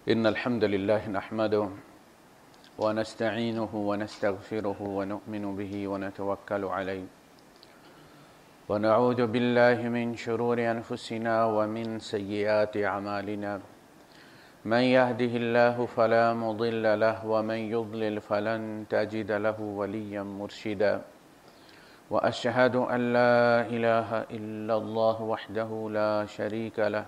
إن الحمد لله نحمده ونستعينه ونستغفره ونؤمن به ونتوكل عليه ونعوذ بالله من شرور أنفسنا ومن سيئات أعمالنا من يهده الله فلا مضل له ومن يضلل فلن تجد له وليا مرشدا وأشهد أن لا إله إلا الله وحده لا شريك له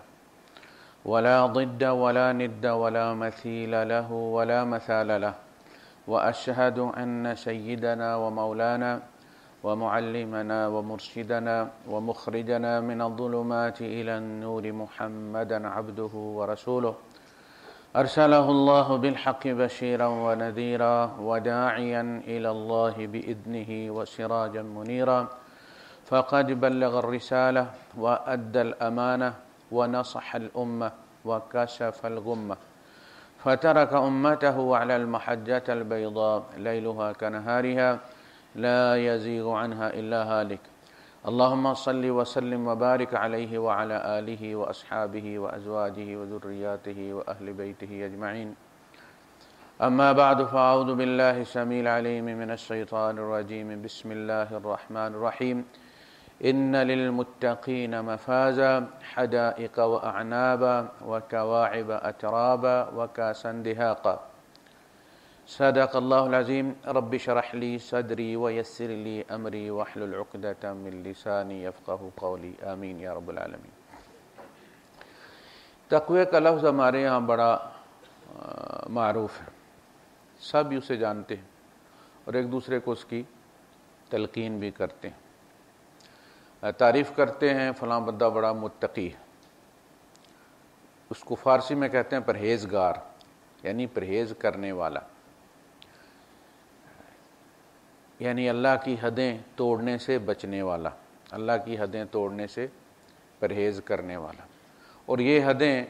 ولا ضد ولا ند ولا مثيل له ولا مثال له وأشهد أن سيدنا ومولانا ومعلمنا ومرشدنا ومخرجنا من الظلمات إلى النور محمدا عبده ورسوله أرسله الله بالحق بشيرا ونذيرا وداعيا إلى الله بإذنه وسراجا منيرا فقد بلغ الرسالة وأدى الأمانة ونصح الأمة وكشف الغمة فترك أمته على المحجة البيضاء ليلها كنهارها لا يزيغ عنها إلا هالك اللهم صل وسلم وبارك عليه وعلى آله وأصحابه وأزواجه وذرياته وأهل بيته أجمعين أما بعد فأعوذ بالله السميع العليم من الشيطان الرجيم بسم الله الرحمن الرحيم إن للمتقين مفازا حدائق وأعنابا وكواعب أترابا وكاسا دهاقا صدق الله العظيم رب اشرح لي صدري ويسر لي أمري واحلل عقدة من لساني يفقه قولي آمین یا رب العالمین۔ تقوی کا لفظ ہمارے یہاں بڑا معروف ہے، سب اسے جانتے ہیں اور ایک دوسرے کو اس کی تلقین بھی کرتے ہیں، تعریف کرتے ہیں فلاں بندہ بڑا متقی ہے۔ اس کو فارسی میں کہتے ہیں پرہیزگار، یعنی پرہیز کرنے والا، یعنی اللہ کی حدیں توڑنے سے بچنے والا، اللہ کی حدیں توڑنے سے پرہیز کرنے والا۔ اور یہ حدیں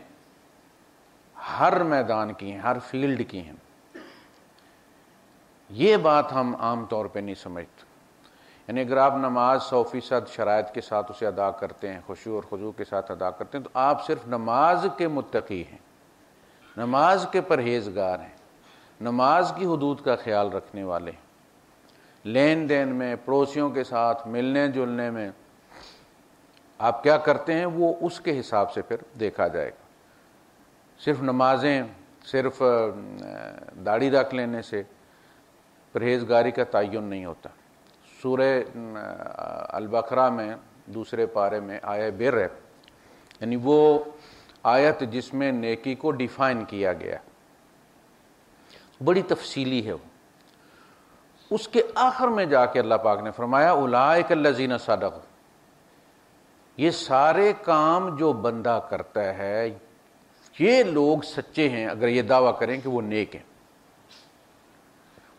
ہر میدان کی ہیں، ہر فیلڈ کی ہیں۔ یہ بات ہم عام طور پہ نہیں سمجھتے، یعنی اگر آپ نماز 100% شرائط کے ساتھ اسے ادا کرتے ہیں، خشوع اور خضوع کے ساتھ ادا کرتے ہیں، تو آپ صرف نماز کے متقی ہیں، نماز کے پرہیزگار ہیں، نماز کی حدود کا خیال رکھنے والے ہیں۔ لین دین میں، پڑوسیوں کے ساتھ ملنے جلنے میں آپ کیا کرتے ہیں وہ اس کے حساب سے پھر دیکھا جائے گا۔ صرف نمازیں، صرف داڑھی رکھ لینے سے پرہیزگاری کا تعین نہیں ہوتا۔ سورہ البقرہ میں دوسرے پارے میں آیہ بر ہے، یعنی وہ آیت جس میں نیکی کو ڈیفائن کیا گیا، بڑی تفصیلی ہے وہ۔ اس کے آخر میں جا کے اللہ پاک نے فرمایا اولئک الذین صدقوا، یہ سارے کام جو بندہ کرتا ہے یہ لوگ سچے ہیں اگر یہ دعویٰ کریں کہ وہ نیک ہیں۔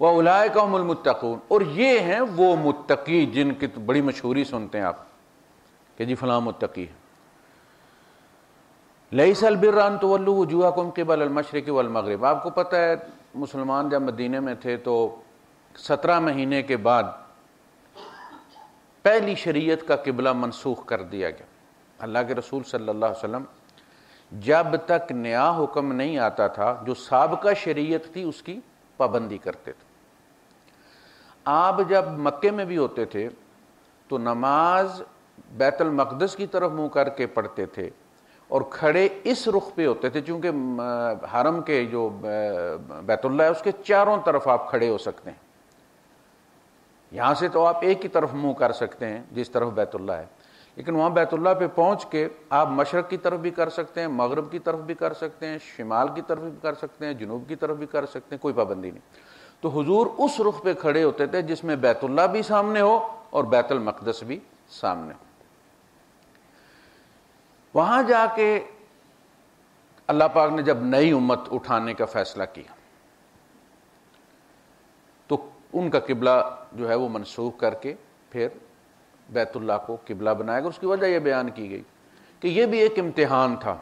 وَأُولَئِكَ هُمُ الْمُتَّقُونَ، اور یہ ہیں وہ متقی جن کی بڑی مشہوری سنتے ہیں آپ کہ جی فلاں متقی ہے۔ لَيْسَ الْبِرَّ أَن تُوَلُّوا وُجُوهَكُمْ قِبَلَ الْمَشْرِقِ وَالْمَغْرِبِ۔ آپ کو پتہ ہے مسلمان جب مدینے میں تھے تو 17 مہینے کے بعد پہلی شریعت کا قبلہ منسوخ کر دیا گیا۔ اللہ کے رسول صلی اللہ علیہ وسلم جب تک نیا حکم نہیں آتا تھا جو سابقہ شریعت تھی اس کی پابندی کرتے تھے۔ آپ جب مکے میں بھی ہوتے تھے تو نماز بیت المقدس کی طرف منہ کر کے پڑھتے تھے اور کھڑے اس رخ پہ ہوتے تھے، چونکہ حرم کے جو بیت اللہ ہے اس کے چاروں طرف آپ کھڑے ہو سکتے ہیں۔ یہاں سے تو آپ ایک ہی طرف منہ کر سکتے ہیں جس طرف بیت اللہ ہے، لیکن وہاں بیت اللہ پہ پہنچ کے آپ مشرق کی طرف بھی کر سکتے ہیں، مغرب کی طرف بھی کر سکتے ہیں، شمال کی طرف بھی کر سکتے ہیں، جنوب کی طرف بھی کر سکتے ہیں، کوئی پابندی نہیں۔ تو حضور اس رخ پہ کھڑے ہوتے تھے جس میں بیت اللہ بھی سامنے ہو اور بیت المقدس بھی سامنے ہو۔ وہاں جا کے اللہ پاک نے جب نئی امت اٹھانے کا فیصلہ کیا تو ان کا قبلہ جو ہے وہ منسوخ کر کے پھر بیت اللہ کو قبلہ بنایا گیا۔ اس کی وجہ یہ بیان کی گئی کہ یہ بھی ایک امتحان تھا۔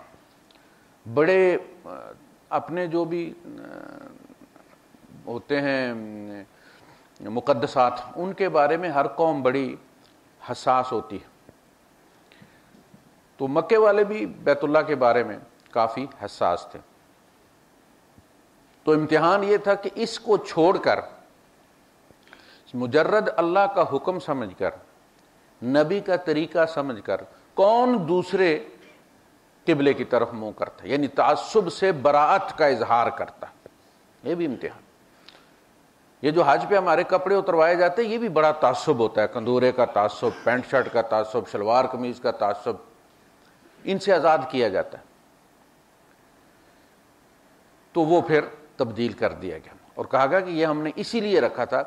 بڑے اپنے جو بھی ہوتے ہیں مقدسات ان کے بارے میں ہر قوم بڑی حساس ہوتی ہے، تو مکے والے بھی بیت اللہ کے بارے میں کافی حساس تھے۔ تو امتحان یہ تھا کہ اس کو چھوڑ کر مجرد اللہ کا حکم سمجھ کر، نبی کا طریقہ سمجھ کر کون دوسرے قبلے کی طرف منہ کرتا، یعنی تعصب سے براءت کا اظہار کرتا. یہ بھی امتحان. یہ جو حج پہ ہمارے کپڑے اتروائے جاتے ہیں یہ بھی بڑا تعصب ہوتا ہے، کندورے کا تعصب، پینٹ شرٹ کا تعصب، شلوار قمیض کا تعصب، ان سے آزاد کیا جاتا ہے. تو وہ پھر تبدیل کر دیا گیا اور کہا گیا کہ یہ ہم نے اسی لیے رکھا تھا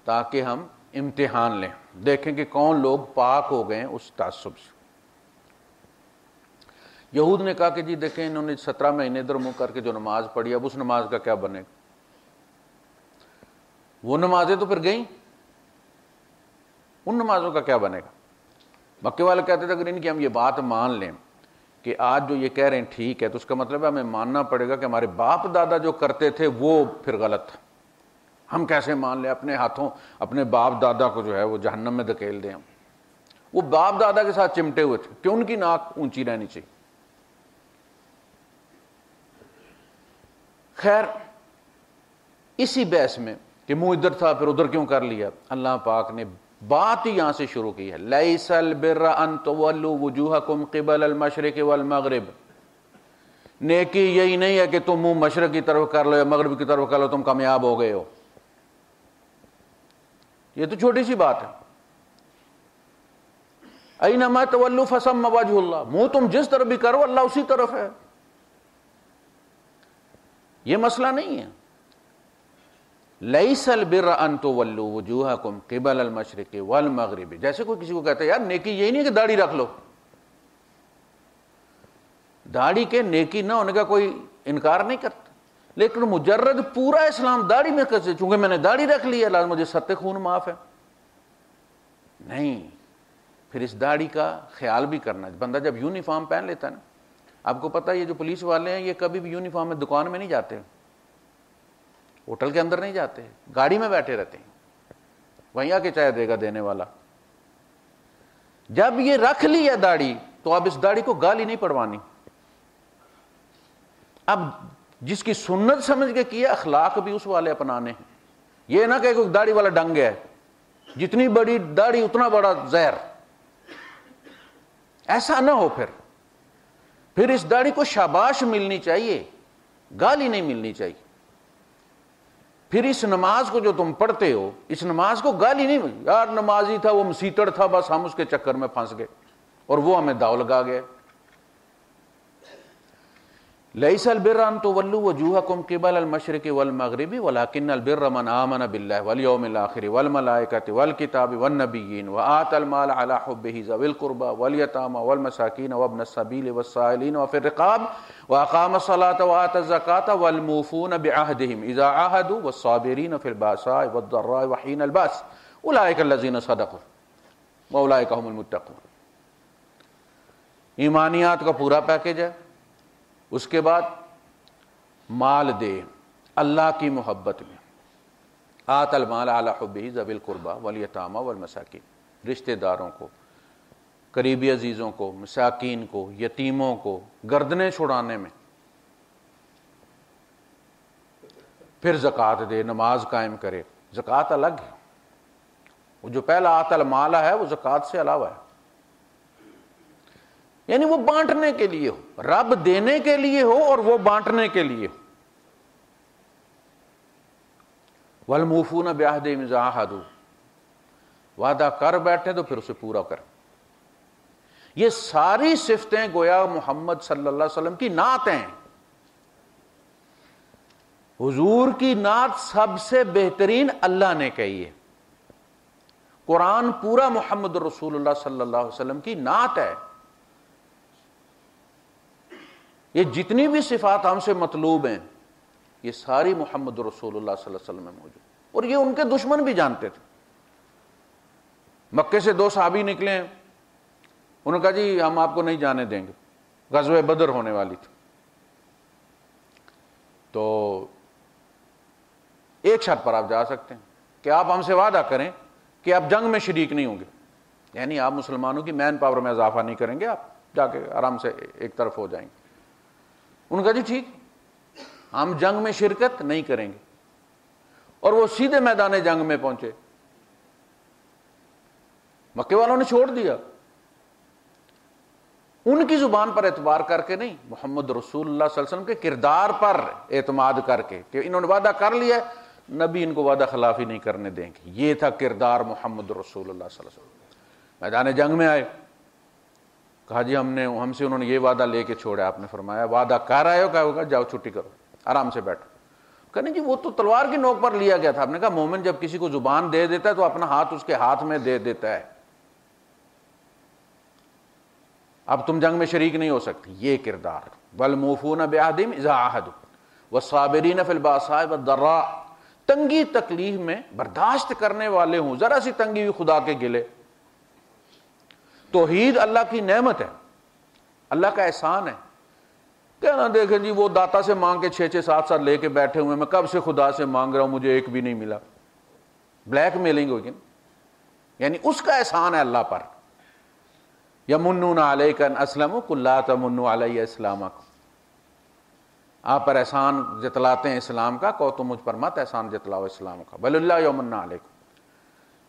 تاکہ ہم امتحان لیں، دیکھیں کہ کون لوگ پاک ہو گئے اس تعصب سے. یہود نے کہا کہ جی دیکھیں انہوں نے 17 مہینے ادھر منہ کر کے جو نماز پڑھی، اب اس نماز کا کیا بنے گا؟ وہ نمازیں تو پھر گئیں، ان نمازوں کا کیا بنے گا؟ مکے والے کہتے تھے اگر ان کی ہم یہ بات مان لیں کہ آج جو یہ کہہ رہے ہیں ٹھیک ہے، تو اس کا مطلب ہے ہمیں ماننا پڑے گا کہ ہمارے باپ دادا جو کرتے تھے وہ پھر غلط تھا. ہم کیسے مان لیں اپنے ہاتھوں اپنے باپ دادا کو جو ہے وہ جہنم میں دھکیل دیں؟ ہم وہ باپ دادا کے ساتھ چمٹے ہوئے تھے کہ ان کی ناک اونچی رہنی چاہیے. خیر اسی بحث میں کہ منہ ادھر تھا پھر ادھر کیوں کر لیا، اللہ پاک نے بات ہی یہاں سے شروع کی ہے. لیس البر ان تولوا وجوہکم قبل المشرق والمغرب. نیکی یہی نہیں ہے کہ تم منہ مشرق کی طرف کر لو یا مغرب کی طرف کر لو تم کامیاب ہو گئے ہو. یہ تو چھوٹی سی بات ہے. اینما تولوا فثم وجہ اللہ. منہ تم جس طرف بھی کرو اللہ اسی طرف ہے. یہ مسئلہ نہیں ہے. لیس البر ان تولوا وجوہکم قبل المشرق والمغرب. جیسے کوئی کسی کو کہتا ہے یار نیکی یہی نہیں کہ داڑھی رکھ لو. داڑھی کے نیکی نہ ہونے کا کوئی انکار نہیں کرتا، لیکن مجرد پورا اسلام داڑھی میں کیسے چونکہ میں نے داڑھی رکھ لی ہے لازم مجھے ست خون معاف ہے؟ نہیں. پھر اس داڑھی کا خیال بھی کرنا. بندہ جب یونیفارم پہن لیتا ہے نا، آپ کو پتہ ہے یہ جو پولیس والے ہیں یہ کبھی بھی یونیفارم میں دکان میں نہیں جاتے، ہوٹل کے اندر نہیں جاتے، گاڑی میں بیٹھے رہتے ہیں، وہیں آ کے چائے دے گا دینے والا. جب یہ رکھ لی ہے داڑھی تو اب اس داڑھی کو گالی نہیں پڑوانی. اب جس کی سنت سمجھ کے کیا اخلاق بھی اس والے اپنانے ہیں. یہ نہ کہ کوئی داڑھی والا ڈنگ ہے، جتنی بڑی داڑھی اتنا بڑا زہر. ایسا نہ ہو. پھر اس داڑھی کو شاباش ملنی چاہیے، گالی نہیں ملنی چاہیے. پھر اس نماز کو جو تم پڑھتے ہو اس نماز کو گالی نہیں ملی، یار نمازی تھا وہ مسیتڑ تھا بس ہم اس کے چکر میں پھنس گئے اور وہ ہمیں داؤ لگا گئے. لیس البر ان تولوا وجوہکم قبل المشرق والمغرب ولکن البر من آمن باللہ والیوم الآخر والملائکۃ والکتاب والنبیین وآتى المال علی حبہ ذوی القربى والیتامى والمساکین وابن السبیل والسائلین وفی الرقاب واقام الصلاة وآتى الزکاة والموفون بعہدہم اذا عاہدوا والصابرین فی البأساء والضراء وحین البأس اولئک الذین صدقوا واولئک هم المتقون. ایمانیات کا پورا پیکج ہے. اس کے بعد مال دے اللہ کی محبت میں. آت المال علی حبہ ذوی القربى والیتامى والمساکین. رشتہ داروں کو، قریبی عزیزوں کو، مساکین کو، یتیموں کو گردنیں چھڑانے میں. پھر زکوٰۃ دے، نماز قائم کرے. زکوٰۃ الگ ہے، وہ جو پہلا آت المال ہے وہ زکوٰۃ سے علاوہ ہے. یعنی وہ بانٹنے کے لیے ہو، رب دینے کے لیے ہو اور وہ بانٹنے کے لیے ہو. والموفون بعہدہم اذا عاہدوا. وعدہ کر بیٹھے تو پھر اسے پورا کر. یہ ساری صفتیں گویا محمد صلی اللہ علیہ وسلم کی نعت ہیں. حضور کی نعت سب سے بہترین اللہ نے کہی ہے. قرآن پورا محمد رسول اللہ صلی اللہ علیہ وسلم کی نعت ہے. یہ جتنی بھی صفات ہم سے مطلوب ہیں یہ ساری محمد رسول اللہ صلی اللہ علیہ وسلم میں موجود. اور یہ ان کے دشمن بھی جانتے تھے. مکے سے 2 صحابی نکلے ہیں، انہوں نے کہا جی ہم آپ کو نہیں جانے دیں گے، غزوہ بدر ہونے والی تھی. تو ایک شرط پر آپ جا سکتے ہیں کہ آپ ہم سے وعدہ کریں کہ آپ جنگ میں شریک نہیں ہوں گے، یعنی آپ مسلمانوں کی مین پاور میں اضافہ نہیں کریں گے، آپ جا کے آرام سے ایک طرف ہو جائیں گے. ان کا جی ٹھیک. ہم جنگ میں شرکت نہیں کریں گے، اور وہ سیدھے میدان جنگ میں پہنچے۔ مکے والوں نے چھوڑ دیا، ان کی زبان پر اعتبار کر کے نہیں، محمد رسول اللہ صلی اللہ علیہ وسلم کے کردار پر اعتماد کر کے کہ انہوں نے وعدہ کر لیا ہے، نبی ان کو وعدہ خلافی نہیں کرنے دیں گے۔ یہ تھا کردار محمد رسول اللہ صلی اللہ علیہ وسلم۔ میدان جنگ میں آئے، کہا جی ہم سے انہوں نے یہ وعدہ لے کے چھوڑا۔ آپ نے فرمایا وعدہ کر آئے ہو، کیا ہوگا؟ جاؤ چھٹی کرو، آرام سے بیٹھو۔ کہا نہیں جی وہ تو تلوار کی نوک پر لیا گیا تھا۔ آپ نے کہا مومن جب کسی کو زبان دے دیتا ہے تو اپنا ہاتھ اس کے ہاتھ میں دے دیتا ہے، اب تم جنگ میں شریک نہیں ہو سکتی۔ یہ کردار والموفون بعہدہم اذا عاہدوا والصابرین فی الباساء والضراء، تنگی تکلیف میں برداشت کرنے والے ہوں، ذرا سی تنگی ہوئی خدا کے گلے۔ توحید اللہ کی نعمت ہے، اللہ کا احسان ہے۔ کہنا دیکھیں جی وہ داتا سے مانگ کے 6 7 سال لے کے بیٹھے ہوئے، میں کب سے خدا سے مانگ رہا ہوں، مجھے ایک بھی نہیں ملا۔ بلیک میلنگ ہوگی، یعنی اس کا احسان ہے اللہ پر۔ یمنون علیک ان اسلموا قل لا تمنوا علی اسلامکم، آپ پر احسان جتلاتے ہیں اسلام کا، کہو تم مجھ پر مت احسان جتلاؤ اسلام کا۔ بل اللہ یمن علیکم،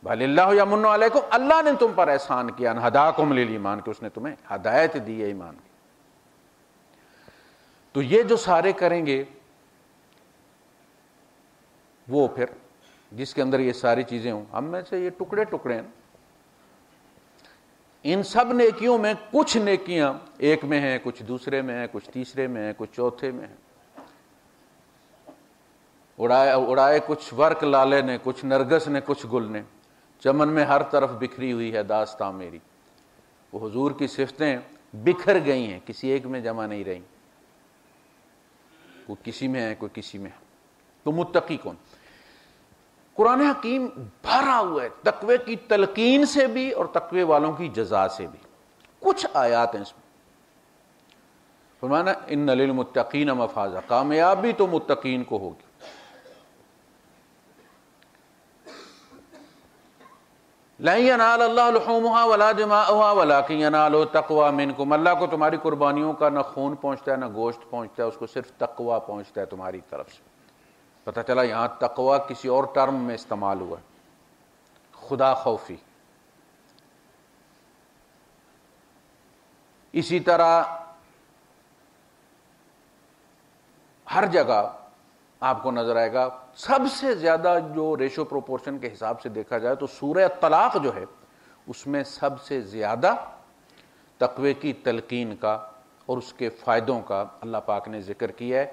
بل اللہ یمن علیکم، اللہ نے تم پر احسان کیا، ان ہداکم للایمان، کہ اس نے تمہیں ہدایت دی ہے ایمان کی۔ تو یہ جو سارے کریں گے وہ پھر جس کے اندر یہ ساری چیزیں ہوں، ہم میں سے یہ ٹکڑے ٹکڑے ہیں، ان سب نیکیوں میں کچھ نیکیاں ایک میں ہیں، کچھ دوسرے میں ہیں، کچھ تیسرے میں ہیں، کچھ چوتھے میں ہیں۔ اڑائے کچھ ورق لالے نے، کچھ نرگس نے، کچھ گل نے، چمن میں ہر طرف بکھری ہوئی ہے داستاں میری۔ وہ حضور کی صفتیں بکھر گئی ہیں، کسی ایک میں جمع نہیں رہیں، کوئی کسی میں ہے، کوئی کسی میں ہے۔ تو متقی کون؟ قرآن حکیم بھرا ہوا ہے تقوی کی تلقین سے بھی اور تقوی والوں کی جزا سے بھی۔ کچھ آیات ہیں اس میں، فرمانا ان للمتقین مفازا، کامیابی تو متقین کو ہوگی۔ لن ینال اللہ لحومها ولا دماؤها ولکن ینالہ التقوی منکم، اللہ کو تمہاری قربانیوں کا نہ خون پہنچتا ہے نہ گوشت پہنچتا ہے، اس کو صرف تقوی پہنچتا ہے تمہاری طرف سے۔ پتہ چلا یہاں تقوی کسی اور ٹرم میں استعمال ہوا ہے، خدا خوفی۔ اسی طرح ہر جگہ آپ کو نظر آئے گا، سب سے زیادہ جو ریشو پروپورشن کے حساب سے دیکھا جائے تو سورہ طلاق جو ہے اس میں سب سے زیادہ تقوی کی تلقین کا اور اس کے فائدوں کا اللہ پاک نے ذکر کیا ہے،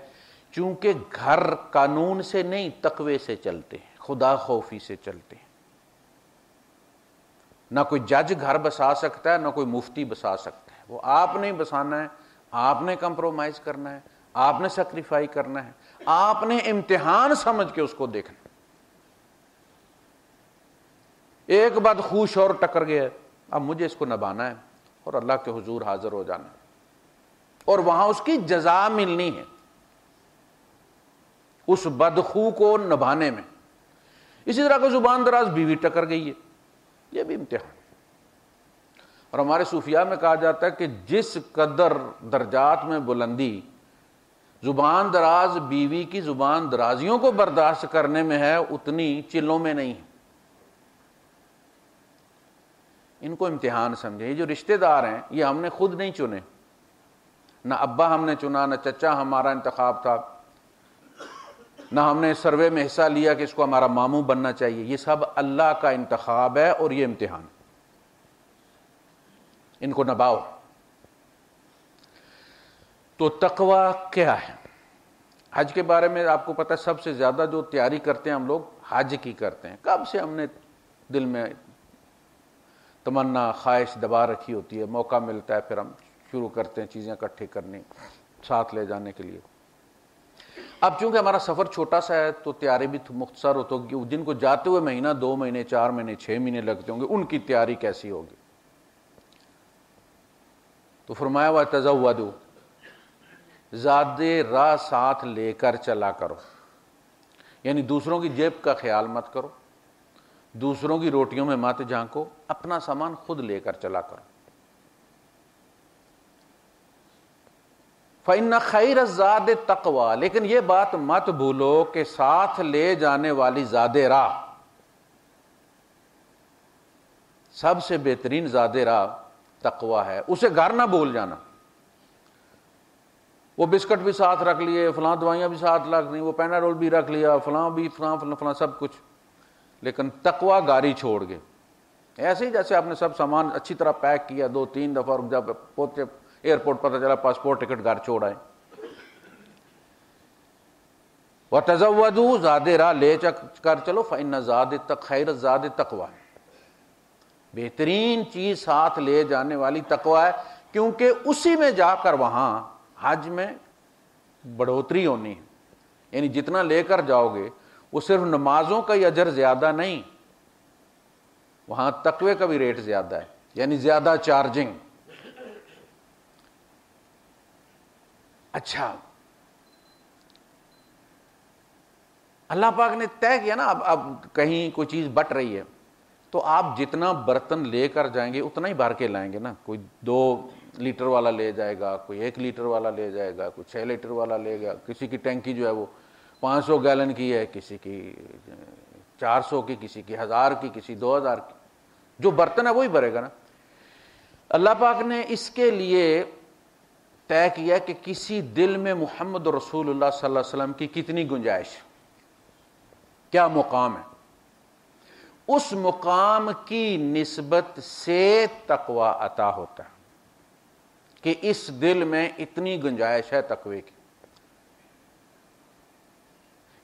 چونکہ گھر قانون سے نہیں تقوی سے چلتے ہیں، خدا خوفی سے چلتے ہیں۔ نہ کوئی جج گھر بسا سکتا ہے، نہ کوئی مفتی بسا سکتا ہے، وہ آپ نے بسانا ہے، آپ نے کمپرومائز کرنا ہے، آپ نے سیکریفائی کرنا ہے، آپ نے امتحان سمجھ کے اس کو دیکھنا۔ ایک بدخو شور ٹکر گیا ہے، اب مجھے اس کو نبھانا ہے اور اللہ کے حضور حاضر ہو جانا ہے، اور وہاں اس کی جزا ملنی ہے اس بدخو کو نبھانے میں۔ اسی طرح کو زبان دراز بیوی ٹکر گئی ہے، یہ بھی امتحان۔ اور ہمارے صوفیاء میں کہا جاتا ہے کہ جس قدر درجات میں بلندی زبان دراز بیوی کی زبان درازیوں کو برداشت کرنے میں ہے، اتنی چلوں میں نہیں ہے۔ ان کو امتحان سمجھے۔ یہ جو رشتہ دار ہیں یہ ہم نے خود نہیں چنے، نہ ابا ہم نے چنا، نہ چچا ہمارا انتخاب تھا، نہ ہم نے سروے میں حصہ لیا کہ اس کو ہمارا ماموں بننا چاہیے۔ یہ سب اللہ کا انتخاب ہے اور یہ امتحان، ان کو نبھاؤ۔ تو تقوی کیا ہے؟ حج کے بارے میں آپ کو پتہ ہے سب سے زیادہ جو تیاری کرتے ہیں ہم لوگ حج کی کرتے ہیں۔ کب سے ہم نے دل میں تمنا خواہش دبا رکھی ہوتی ہے، موقع ملتا ہے پھر ہم شروع کرتے ہیں چیزیں اکٹھی کرنی ساتھ لے جانے کے لیے۔ اب چونکہ ہمارا سفر چھوٹا سا ہے تو تیاری بھی مختصر ہو، تو جن کو جاتے ہوئے مہینہ 2 مہینے 4 مہینے 6 مہینے لگتے ہوں گے ان کی تیاری کیسی ہوگی؟ تو فرمایا وَتَزَوَّدُوا، زیادہ راہ ساتھ لے کر چلا کرو، یعنی دوسروں کی جیب کا خیال مت کرو، دوسروں کی روٹیوں میں مت جھانکو، اپنا سامان خود لے کر چلا کرو۔ فإن خیر الزاد التقوی، لیکن یہ بات مت بھولو کہ ساتھ لے جانے والی زاد راہ، سب سے بہترین زاد راہ تقوی ہے، اسے گھر نہ بھول جانا۔ وہ بسکٹ بھی ساتھ رکھ لیے، فلاں دوائیاں بھی ساتھ رکھ لی، وہ پیناڈول بھی رکھ لیا، فلاں بھی فلاں فلاں فلاں سب کچھ، لیکن تقوی گاڑی چھوڑ گئے۔ ایسے ہی جیسے آپ نے سب سامان اچھی طرح پیک کیا 2-3 دفعہ، اور جب پہنچے ایئرپورٹ پتہ چلا پاسپورٹ ٹکٹ گھر چھوڑ آئے۔ وَتَزَوَّدُوا، زاد راہ لے کر چلو، فَإِنَّ زَادَ خَيْرَ الزَّادِ التَّقْوَىٰ، بہترین چیز ساتھ لے جانے والی تقوی ہے، کیونکہ اسی میں جا کر وہاں حج میں بڑھوتری ہونی ہے۔ یعنی جتنا لے کر جاؤ گے وہ صرف نمازوں کا ہی اجر زیادہ نہیں، وہاں تقوی کا بھی ریٹ زیادہ ہے، یعنی زیادہ چارجنگ۔ اچھا، اللہ پاک نے طے کیا نا، اب کہیں کوئی چیز بٹ رہی ہے تو آپ جتنا برتن لے کر جائیں گے اتنا ہی بھر کے لائیں گے نا۔ کوئی 2 لیٹر والا لے جائے گا، کوئی 1 لیٹر والا لے جائے گا، کوئی 6 لیٹر والا لے گا، کسی کی ٹینکی جو ہے وہ 500 گیلن کی ہے، کسی کی 400 کی، کسی کی 1000 کی، کسی 2000 کی، جو برتن ہے وہی بھرے گا نا۔ اللہ پاک نے اس کے لیے طے کیا کہ کسی دل میں محمد رسول اللہ صلی اللہ علیہ وسلم کی کتنی گنجائش، کیا مقام ہے، اس مقام کی نسبت سے تقوی عطا ہوتا ہے کہ اس دل میں اتنی گنجائش ہے تقوی کی۔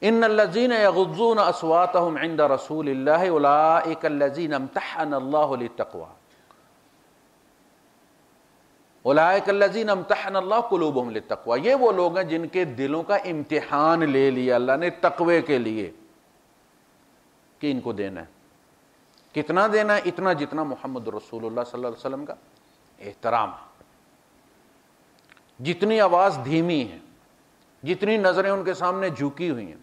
ان الذين يغضون اصواتهم عند رسول الله اولئك الذين امتحن الله للتقوى، اولئک الذین امتحن اللہ قلوبہم للتقوی، یہ وہ لوگ ہیں جن کے دلوں کا امتحان لے لیا اللہ نے تقوی کے لیے کہ ان کو دینا ہے۔ کتنا دینا ہے؟ اتنا جتنا محمد رسول اللہ صلی اللہ علیہ وسلم کا احترام ہے، جتنی آواز دھیمی ہے، جتنی نظریں ان کے سامنے جھکی ہوئی ہیں،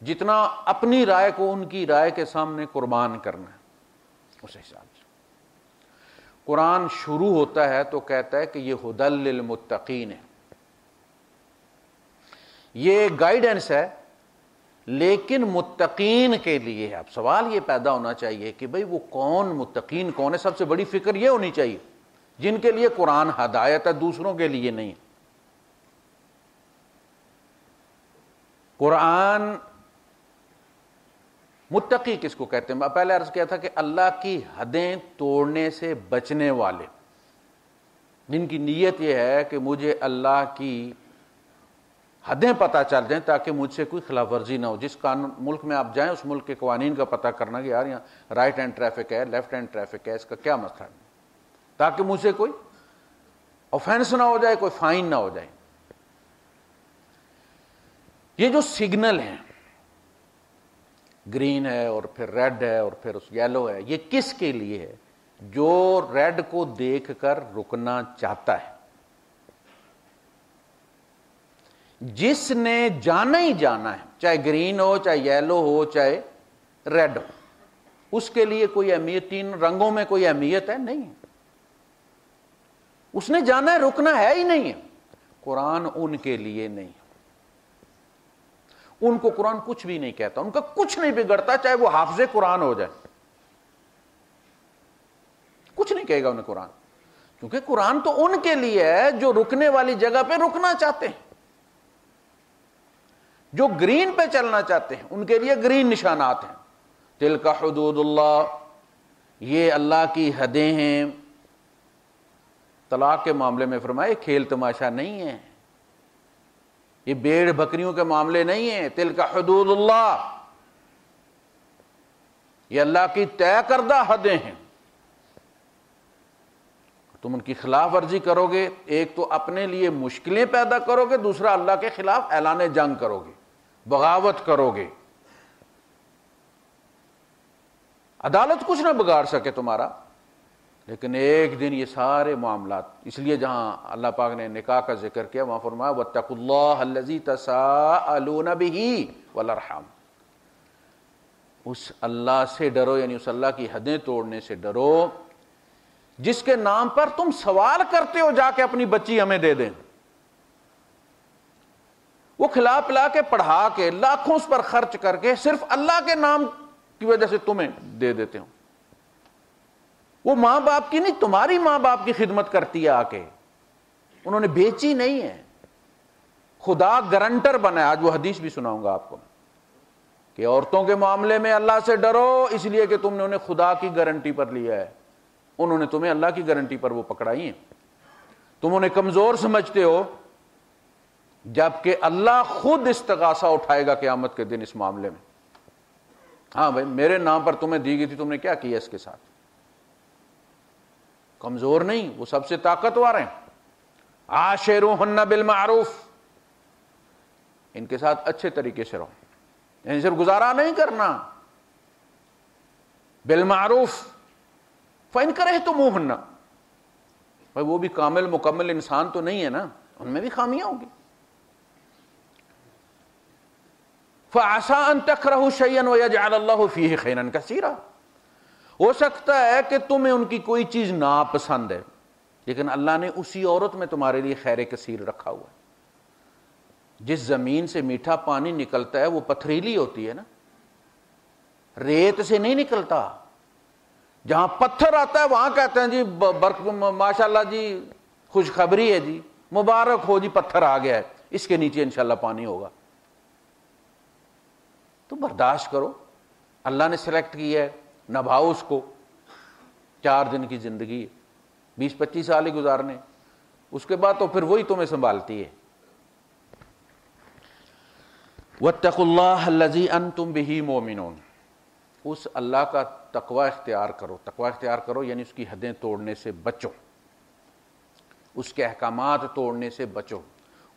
جتنا اپنی رائے کو ان کی رائے کے سامنے قربان کرنا ہے، اس حساب سے۔ قرآن شروع ہوتا ہے تو کہتا ہے کہ یہ ھدی للمتقین ہے، یہ گائیڈنس ہے لیکن متقین کے لیے ہے۔ اب سوال یہ پیدا ہونا چاہیے کہ بھئی وہ کون متقین کون ہے؟ سب سے بڑی فکر یہ ہونی چاہیے جن کے لیے قرآن ہدایت ہے، دوسروں کے لیے نہیں۔ قرآن متقی کس کو کہتے ہیں؟ میں پہلے عرض کیا تھا کہ اللہ کی حدیں توڑنے سے بچنے والے، جن کی نیت یہ ہے کہ مجھے اللہ کی حدیں پتہ چل جائیں تاکہ مجھ سے کوئی خلاف ورزی نہ ہو۔ جس ملک میں آپ جائیں اس ملک کے قوانین کا پتہ کرنا کہ یار یہاں رائٹ ہینڈ ٹریفک ہے، لیفٹ ہینڈ ٹریفک ہے، اس کا کیا مسئلہ ہے، تاکہ مجھ سے کوئی آفینس نہ ہو جائے، کوئی فائن نہ ہو جائے۔ یہ جو سگنل ہیں، گرین ہے اور پھر ریڈ ہے اور پھر یلو ہے، یہ کس کے لیے ہے؟ جو ریڈ کو دیکھ کر رکنا چاہتا ہے، جس نے جانا ہی جانا ہے، چاہے گرین ہو، چاہے یلو ہو، چاہے ریڈ ہو، اس کے لیے کوئی اہمیت، 3 رنگوں میں کوئی اہمیت ہے نہیں، اس نے جانا ہے، رکنا ہے ہی نہیں ہے۔ قرآن ان کے لیے نہیں، ان کو قرآن کچھ بھی نہیں کہتا، ان کا کچھ نہیں بگڑتا، چاہے وہ حافظ قرآن ہو جائے، کچھ نہیں کہے گا انہیں قرآن، کیونکہ قرآن تو ان کے لیے ہے جو رکنے والی جگہ پہ رکنا چاہتے ہیں، جو گرین پہ چلنا چاہتے ہیں، ان کے لیے گرین نشانات ہیں۔ تلک حدود اللہ، یہ اللہ کی حدیں ہیں۔ طلاق کے معاملے میں فرمائے کھیل تماشا نہیں ہے، یہ بھیڑ بکریوں کے معاملے نہیں ہیں۔ تلک حدود اللہ، یہ اللہ کی طے کردہ حدیں ہیں، تم ان کی خلاف ورزی کرو گے، ایک تو اپنے لیے مشکلیں پیدا کرو گے، دوسرا اللہ کے خلاف اعلان جنگ کرو گے، بغاوت کرو گے۔ عدالت کچھ نہ بگاڑ سکے تمہارا، لیکن ایک دن یہ سارے معاملات، اس لیے جہاں اللہ پاک نے نکاح کا ذکر کیا وہاں فرمایا واتقوا اللہ الذی تساءلون بہ والارحام، اس اللہ سے ڈرو، یعنی اس اللہ کی حدیں توڑنے سے ڈرو جس کے نام پر تم سوال کرتے ہو جا کے اپنی بچی ہمیں دے دیں۔ کھلا پلا کے پڑھا کے لاکھوں اس پر خرچ کر کے صرف اللہ کے نام کی وجہ سے تمہیں دے دیتے ہوں. وہ ماں باپ کی نہیں، تمہاری ماں باپ کی خدمت کرتی ہے آ کے، انہوں نے بیچی نہیں ہے. خدا گارنٹر بنا ہے. آج وہ حدیث بھی سناؤں گا آپ کو کہ عورتوں کے معاملے میں اللہ سے ڈرو، اس لیے کہ تم نے انہیں خدا کی گارنٹی پر لیا ہے، انہوں نے تمہیں اللہ کی گارنٹی پر وہ پکڑائی ہیں. تم انہیں کمزور سمجھتے ہو، جبکہ اللہ خود استغاثہ اٹھائے گا قیامت کے دن اس معاملے میں. ہاں بھائی میرے نام پر تمہیں دی گئی تھی، تم نے کیا کیا اس کے ساتھ؟ کمزور نہیں، وہ سب سے طاقتور ہیں. عاشروہن بالمعروف، ان کے ساتھ اچھے طریقے سے رہو، یعنی صرف گزارا نہیں کرنا. بالمعروف. فإن کرہتموہن، بھائی وہ بھی کامل مکمل انسان تو نہیں ہے نا، ان میں بھی خامیاں ہوں گی. فَعَسَىٰ أَن تَكْرَهُوا شَيْئًا وَيَجْعَلَ اللَّهُ فِيهِ خَيْرًا كَثِيرًا. ہو سکتا ہے کہ تمہیں ان کی کوئی چیز ناپسند ہے، لیکن اللہ نے اسی عورت میں تمہارے لیے خیر کثیر رکھا ہوا ہے. جس زمین سے میٹھا پانی نکلتا ہے وہ پتھریلی ہوتی ہے نا، ریت سے نہیں نکلتا. جہاں پتھر آتا ہے وہاں کہتے ہیں جی ماشاءاللہ جی خوشخبری ہے جی، مبارک ہو جی پتھر آ گیا ہے، اس کے نیچے انشاءاللہ پانی ہوگا. تو برداشت کرو، اللہ نے سلیکٹ کیا ہے، نبھاؤ اس کو. 4 دن کی زندگی ہے، 20-25 سال ہی گزارنے، اس کے بعد تو پھر وہی تمہیں سنبھالتی ہے. وَاتَّقُوا اللَّهَ الَّذِي أَنْتُمْ بِهِ مُؤْمِنُونَ. اس اللہ کا تقوی اختیار کرو. تقوی اختیار کرو یعنی اس کی حدیں توڑنے سے بچو، اس کے احکامات توڑنے سے بچو،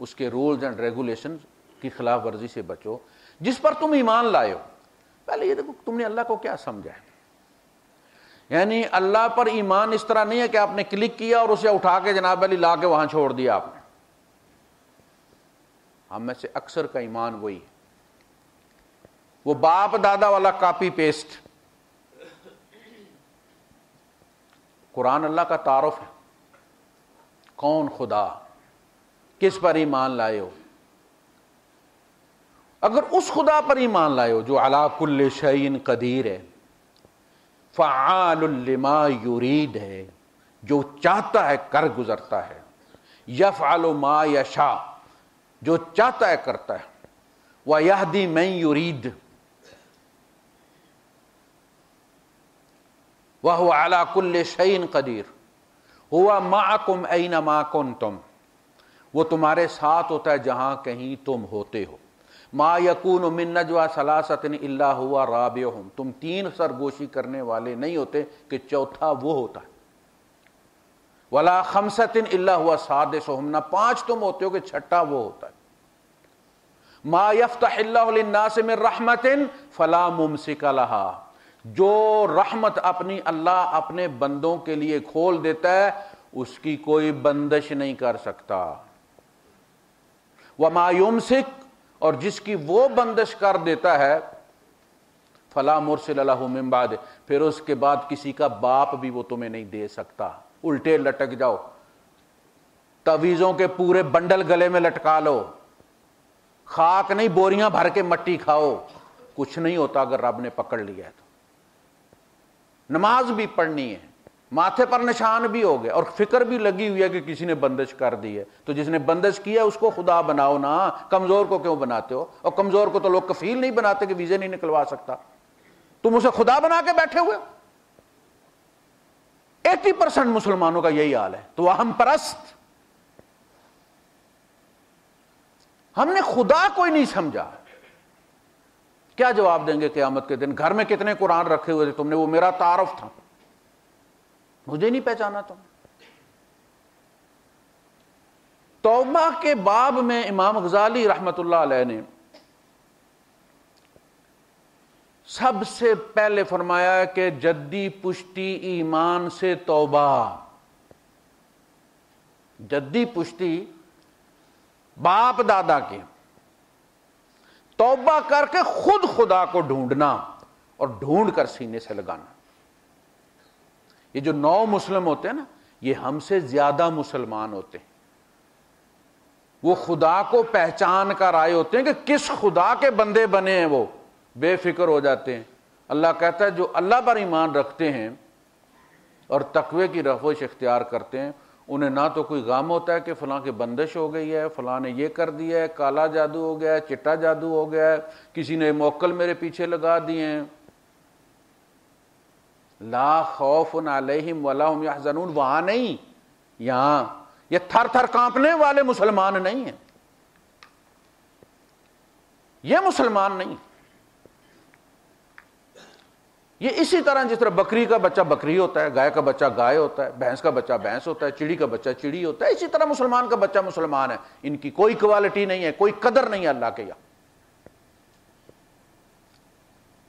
اس کے رولز اینڈ ریگولیشن کی خلاف ورزی سے بچو جس پر تم ایمان لائے ہو. پہلے یہ دیکھو تم نے اللہ کو کیا سمجھا ہے. یعنی اللہ پر ایمان اس طرح نہیں ہے کہ آپ نے کلک کیا اور اسے اٹھا کے جناب علی لا کے وہاں چھوڑ دیا آپ نے. ہم میں سے اکثر کا ایمان وہی ہے، وہ باپ دادا والا کاپی پیسٹ. قرآن اللہ کا تعارف ہے، کون خدا، کس پر ایمان لائے ہو. اگر اس خدا پر ایمان لائے ہو جو علی کل شیء قدیر ہے، فعال لما یرید ہے، جو چاہتا ہے کر گزرتا ہے، یفعل ما یشاء، جو چاہتا ہے کرتا ہے، ویہدی من یرید، وہو علی کل شیء قدیر، ہوا معکم اینما کنتم، وہ تمہارے ساتھ ہوتا ہے جہاں کہیں تم ہوتے ہو. ما یکون من نجوی ثلاثۃ الا ہوا رابعہم، تم 3 سرگوشی کرنے والے نہیں ہوتے کہ چوتھا وہ ہوتا ہے. ولا خمسۃ الا ہوا سادسہم، نہ 5 تم ہوتے ہو کہ چھٹا وہ ہوتا ہے. ما یفتح اللہ للناس من رحمۃ فلا ممسک لہا، جو رحمت اپنی اللہ اپنے بندوں کے لیے کھول دیتا ہے اس کی کوئی بندش نہیں کر سکتا. وما یمسک، اور جس کی وہ بندش کر دیتا ہے، فلا مرسل لہ من بعد، پھر اس کے بعد کسی کا باپ بھی وہ تمہیں نہیں دے سکتا. الٹے لٹک جاؤ، تعویذوں کے پورے بنڈل گلے میں لٹکا لو، خاک نہیں بوریاں بھر کے مٹی کھاؤ، کچھ نہیں ہوتا اگر رب نے پکڑ لیا ہے تو. نماز بھی پڑھنی ہے، ماتھے پر نشان بھی ہو گئے اور فکر بھی لگی ہوئی ہے کہ کسی نے بندش کر دی ہے، تو جس نے بندش کیا اس کو خدا بناؤ نا، کمزور کو کیوں بناتے ہو؟ اور کمزور کو تو لوگ کفیل نہیں بناتے کہ ویزے نہیں نکلوا سکتا، تم اسے خدا بنا کے بیٹھے ہوئے. 80% مسلمانوں کا یہی حال ہے. تو ہم پرست، ہم نے خدا کوئی نہیں سمجھا. کیا جواب دیں گے قیامت کے دن؟ گھر میں کتنے قرآن رکھے ہوئے تھے تم نے، وہ میرا تعارف تھا، مجھے نہیں پہچانا تم. توبہ کے باب میں امام غزالی رحمت اللہ علیہ نے سب سے پہلے فرمایا کہ جدی پشتی ایمان سے توبہ. جدی پشتی باپ دادا کے، توبہ کر کے خود خدا کو ڈھونڈنا اور ڈھونڈ کر سینے سے لگانا. یہ جو 9 مسلم ہوتے ہیں نا، یہ ہم سے زیادہ مسلمان ہوتے ہیں. وہ خدا کو پہچان کر آئے ہوتے ہیں کہ کس خدا کے بندے بنے ہیں، وہ بے فکر ہو جاتے ہیں۔ اللہ کہتا ہے جو اللہ پر ایمان رکھتے ہیں اور تقوی کی روش اختیار کرتے ہیں، انہیں نہ تو کوئی غم ہوتا ہے کہ فلاں کی بندش ہو گئی ہے، فلاں نے یہ کر دیا ہے، کالا جادو ہو گیا ہے، چٹا جادو ہو گیا ہے، کسی نے موکل میرے پیچھے لگا دیے ہیں۔ لا خوف علیہم ولا هم یحزنون، وہاں نہیں، یہاں یہ تھر تھر کانپنے والے مسلمان نہیں ہیں، یہ مسلمان نہیں۔ یہ اسی طرح جس طرح بکری کا بچہ بکری ہوتا ہے، گائے کا بچہ گائے ہوتا ہے، بھینس کا بچہ بھینس ہوتا ہے، چڑی کا بچہ چڑی ہوتا ہے، اسی طرح مسلمان کا بچہ مسلمان ہے۔ ان کی کوئی کوالٹی نہیں ہے، کوئی قدر نہیں ہے اللہ کے یہاں،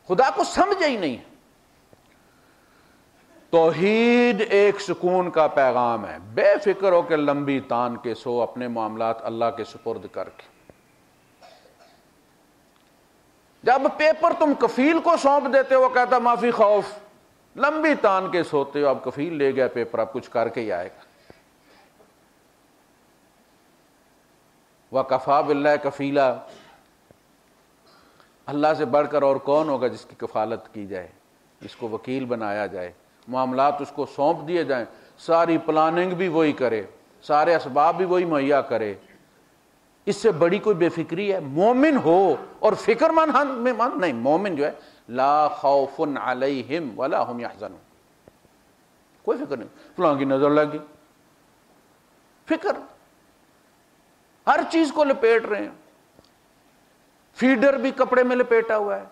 خدا کو سمجھے ہی نہیں ہے۔ توحید ایک سکون کا پیغام ہے، بے فکر ہو کے لمبی تان کے سو، اپنے معاملات اللہ کے سپرد کر کے۔ جب پیپر تم کفیل کو سونپ دیتے ہو، وہ کہتا معافی خوف، لمبی تان کے سوتے ہو، اب کفیل لے گیا پیپر، اب کچھ کر کے ہی آئے گا۔ وَكَفَى بِاللَّهِ کفیلا، اللہ سے بڑھ کر اور کون ہوگا جس کی کفالت کی جائے، جس کو وکیل بنایا جائے، معاملات اس کو سونپ دیے جائیں، ساری پلاننگ بھی وہی کرے، سارے اسباب بھی وہی مہیا کرے۔ اس سے بڑی کوئی بے فکری ہے؟ مومن ہو اور فکر مند نہیں، مومن جو ہے لا خوف علیہم ولا هم یحزنون، کوئی فکر نہیں، فلاں کی نظر لگی، فکر ہر چیز کو لپیٹ رہے ہیں، فیڈر بھی کپڑے میں لپیٹا ہوا ہے،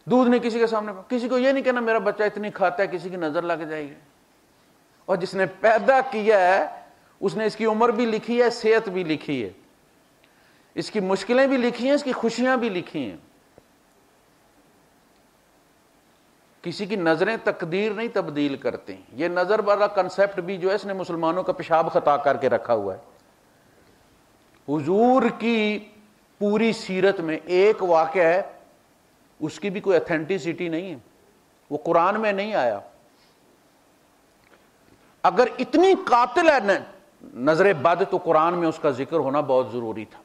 دودھ نہیں کسی کے سامنے، کسی کو یہ نہیں کہنا میرا بچہ اتنی کھاتا ہے کسی کی نظر لگ جائے گی۔ اور جس نے پیدا کیا ہے اس نے اس کی عمر بھی لکھی ہے، صحت بھی لکھی ہے، اس کی مشکلیں بھی لکھی ہیں، اس کی خوشیاں بھی لکھی ہیں۔ کسی کی نظریں تقدیر نہیں تبدیل کرتے ہیں۔ یہ نظر والا کنسپٹ بھی جو ہے اس نے مسلمانوں کا پیشاب خطا کر کے رکھا ہوا ہے۔ حضور کی پوری سیرت میں ایک واقعہ ہے، اس کی بھی کوئی ایتھینٹسٹی نہیں ہے، وہ قرآن میں نہیں آیا۔ اگر اتنی قاتل ہے نظر بد تو قرآن میں اس کا ذکر ہونا بہت ضروری تھا۔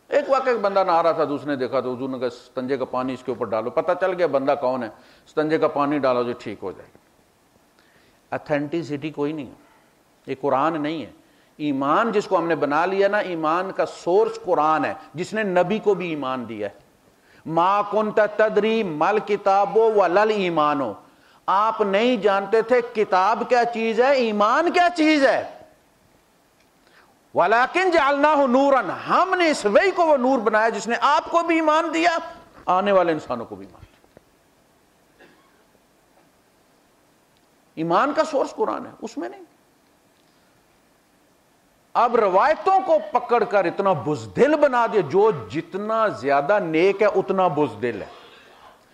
ایک واقعہ بندہ نہا رہا تھا، دوسرے نے دیکھا تو حضور نے کہا ستنجے کا پانی اس کے اوپر ڈالو، پتہ چل گیا بندہ کون ہے، ستنجے کا پانی ڈالو جو ٹھیک ہو جائے گا۔ ایتھینٹسٹی کوئی نہیں ہے، یہ قرآن نہیں ہے۔ ایمان جس کو ہم نے بنا لیا نا، ایمان کا سورس قرآن ہے، جس نے نبی کو بھی ایمان دیا ہے۔ ما کنت تدری مل کتابو ولل ایمانو، آپ نہیں جانتے تھے کتاب کیا چیز ہے، ایمان کیا چیز ہے۔ وَلَكِنْ جَعَلْنَاهُ نُورًا، ہم نے اس وحی کو وہ نور بنایا جس نے آپ کو بھی ایمان دیا، آنے والے انسانوں کو بھی ایمان دیا۔ ایمان کا سورس قرآن ہے، اس میں نہیں۔ اب روایتوں کو پکڑ کر اتنا بزدل بنا دیا، جو جتنا زیادہ نیک ہے اتنا بزدل ہے،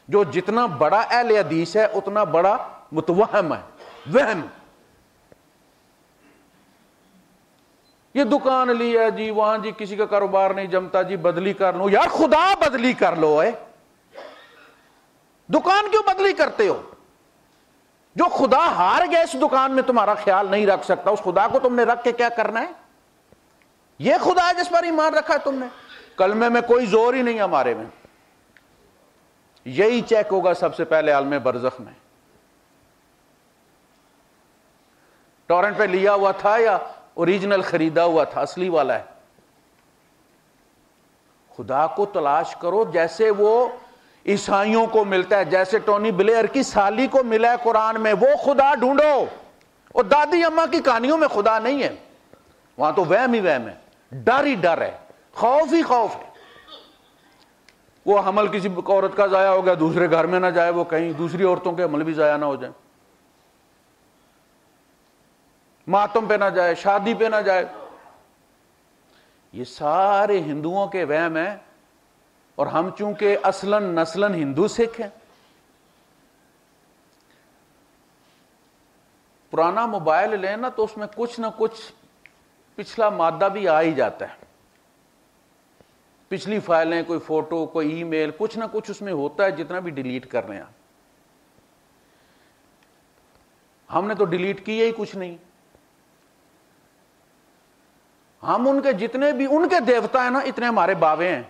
جو جتنا بڑا اہل حدیث ہے اتنا بڑا متوہم ہے، وہم۔ یہ دکان لی ہے جی، وہاں جی کسی کا کاروبار نہیں جمتا جی، بدلی کر لو، یار خدا بدلی کر لو، ہے دکان کیوں بدلی کرتے ہو؟ جو خدا ہار گیا اس دکان میں تمہارا خیال نہیں رکھ سکتا، اس خدا کو تم نے رکھ کے کیا کرنا ہے؟ یہ خدا جس پر ایمان رکھا ہے تم نے، کلمے میں کوئی زور ہی نہیں ہمارے میں۔ یہی چیک ہوگا سب سے پہلے عالم برزخ میں، ٹورنٹ پہ لیا ہوا تھا یا اوریجنل خریدا ہوا تھا، اصلی والا ہے۔ خدا کو تلاش کرو جیسے وہ عیسائیوں کو ملتا ہے، جیسے ٹونی بلیئر کی سالی کو ملا ہے قرآن میں، وہ خدا ڈھونڈو۔ اور دادی اماں کی کہانیوں میں خدا نہیں ہے، وہاں تو وہم ہی وہم ہے، ڈر ہی ڈر ہے، خوف ہی خوف ہے۔ وہ حمل کسی عورت کا ضائع ہو گیا، دوسرے گھر میں نہ جائے، وہ کہیں دوسری عورتوں کے حمل بھی ضائع نہ ہو جائیں، ماتم پہ نہ جائے، شادی پہ نہ جائے۔ یہ سارے ہندوؤں کے وہم ہیں، اور ہم چونکہ اصلاً نسلاً ہندو سکھ ہیں۔ پرانا موبائل لینا تو اس میں کچھ نہ کچھ پچھلا مادہ بھی آ ہی جاتا ہے، پچھلی فائلیں، کوئی فوٹو، کوئی ای میل، کچھ نہ کچھ اس میں ہوتا ہے، جتنا بھی ڈیلیٹ کر رہے ہیں۔ ہم نے تو ڈیلیٹ کیا ہی کچھ نہیں، ہم ان کے جتنے بھی ان کے دیوتا ہیں نا اتنے ہمارے باوے ہیں.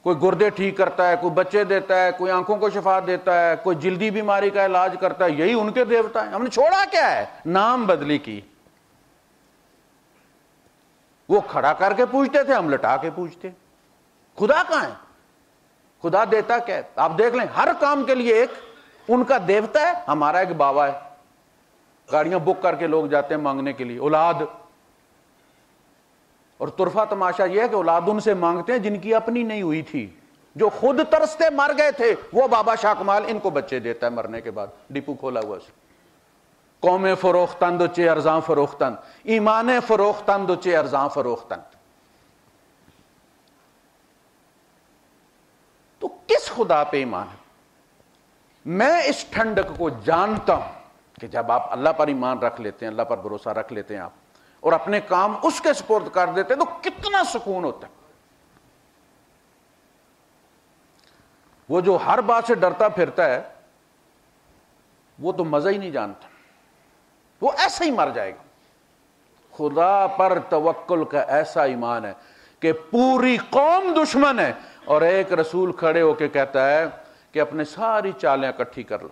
کوئی گردے ٹھیک کرتا ہے, کوئی بچے دیتا ہے, کوئی آنکھوں کو شفا دیتا ہے, کوئی جلدی بیماری کا علاج کرتا ہے, یہی ان کے دیوتا ہیں. ہم نے چھوڑا کیا ہے؟ نام بدلی کی. وہ کھڑا کر کے پوچھتے تھے, ہم لٹا کے پوچھتے. خدا کہاں ہے؟ خدا دیتا کیا ہے؟ آپ دیکھ لیں, ہر کام کے لیے ایک ان کا دیوتا ہے, ہمارا ایک باوا ہے. گاڑیاں بک کر کے لوگ جاتے ہیں مانگنے کے لیے اولاد, اور طرفہ تماشا یہ ہے کہ اولاد ان سے مانگتے ہیں جن کی اپنی نہیں ہوئی تھی, جو خود ترستے مر گئے تھے. وہ بابا شاہ کمال ان کو بچے دیتا ہے مرنے کے بعد, ڈپو کھولا ہوا سے. قوم فروختند چے ارزاں فروختند, ایمان فروختند چے ارزاں فروختند. تو کس خدا پہ ایمان ہے؟ میں اس ٹھنڈک کو جانتا ہوں کہ جب آپ اللہ پر ایمان رکھ لیتے ہیں, اللہ پر بھروسہ رکھ لیتے ہیں آپ, اور اپنے کام اس کے سپرد کر دیتے ہیں, تو کتنا سکون ہوتا ہے. وہ جو ہر بات سے ڈرتا پھرتا ہے وہ تو مزہ ہی نہیں جانتا, وہ ایسا ہی مر جائے گا. خدا پر توکل کا ایسا ایمان ہے کہ پوری قوم دشمن ہے اور ایک رسول کھڑے ہو کے کہتا ہے کہ اپنے ساری چالیں اکٹھی کر لو,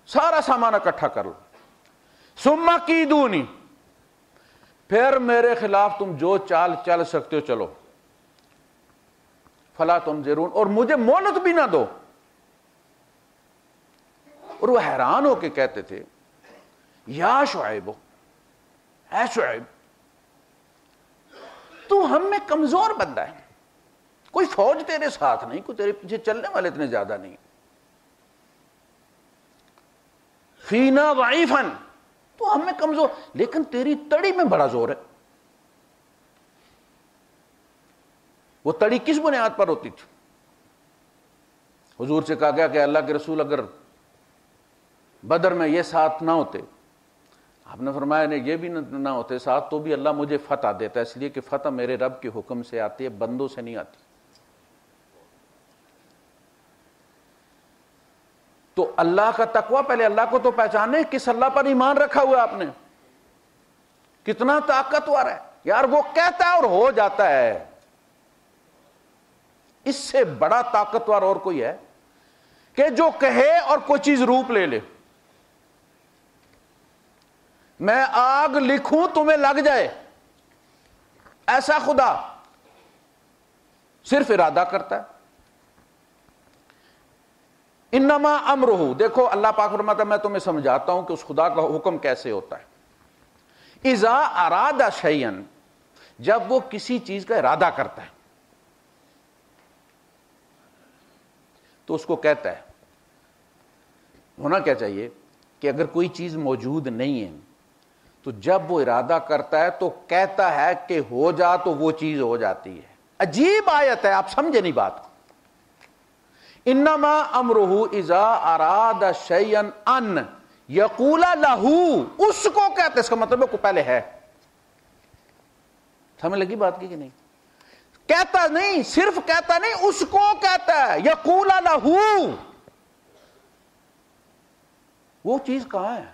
سارا سامان اکٹھا کر لو, ثم کیدونی, پھر میرے خلاف تم جو چال چل سکتے ہو چلو, فلا تنظرون, اور مجھے مہلت بھی نہ دو. اور وہ حیران ہو کے کہتے تھے یا شعیب, اے شعیب تو ہم میں کمزور بندہ ہے, کوئی فوج تیرے ساتھ نہیں, کوئی تیرے پیچھے چلنے والے اتنے زیادہ نہیں, فینا ضعیفن, تو ہم میں کمزور, لیکن تیری تڑی میں بڑا زور ہے. وہ تڑی کس بنیاد پر ہوتی تھی؟ حضور سے کہا گیا کہ اللہ کے رسول اگر بدر میں یہ ساتھ نہ ہوتے, آپ نے فرمایا نہیں یہ بھی نہ ہوتے ساتھ, تو بھی اللہ مجھے فتح دیتا ہے, اس لیے کہ فتح میرے رب کے حکم سے آتی ہے, بندوں سے نہیں آتی. تو اللہ کا تقوی, پہلے اللہ کو تو پہچانے, کس اللہ پر ایمان رکھا ہوا آپ نے, کتنا طاقتور ہے یار. وہ کہتا ہے اور ہو جاتا ہے. اس سے بڑا طاقتور اور کوئی ہے کہ جو کہے اور کوئی چیز روپ لے لے. میں آگ لکھوں تمہیں لگ جائے, ایسا خدا صرف ارادہ کرتا ہے. انما امرہ, دیکھو اللہ پاک فرماتا ہے میں تمہیں سمجھاتا ہوں کہ اس خدا کا حکم کیسے ہوتا ہے. اذا اراد شیئا, جب وہ کسی چیز کا ارادہ کرتا ہے تو اس کو کہتا ہے. ہونا کیا چاہیے کہ اگر کوئی چیز موجود نہیں ہے تو جب وہ ارادہ کرتا ہے تو کہتا ہے کہ ہو جا, تو وہ چیز ہو جاتی ہے. عجیب آیت ہے, آپ سمجھے نہیں بات. انما امرہ اذا اراد شیئا ان یقول لہ, اس کو کہتے ہیں, اس کا مطلب ہے کو پہلے ہے. سمجھ لگی بات کی کہ نہیں؟ کہتا نہیں, صرف کہتا نہیں, اس کو کہتا ہے. یقول لہ, وہ چیز کہاں ہے؟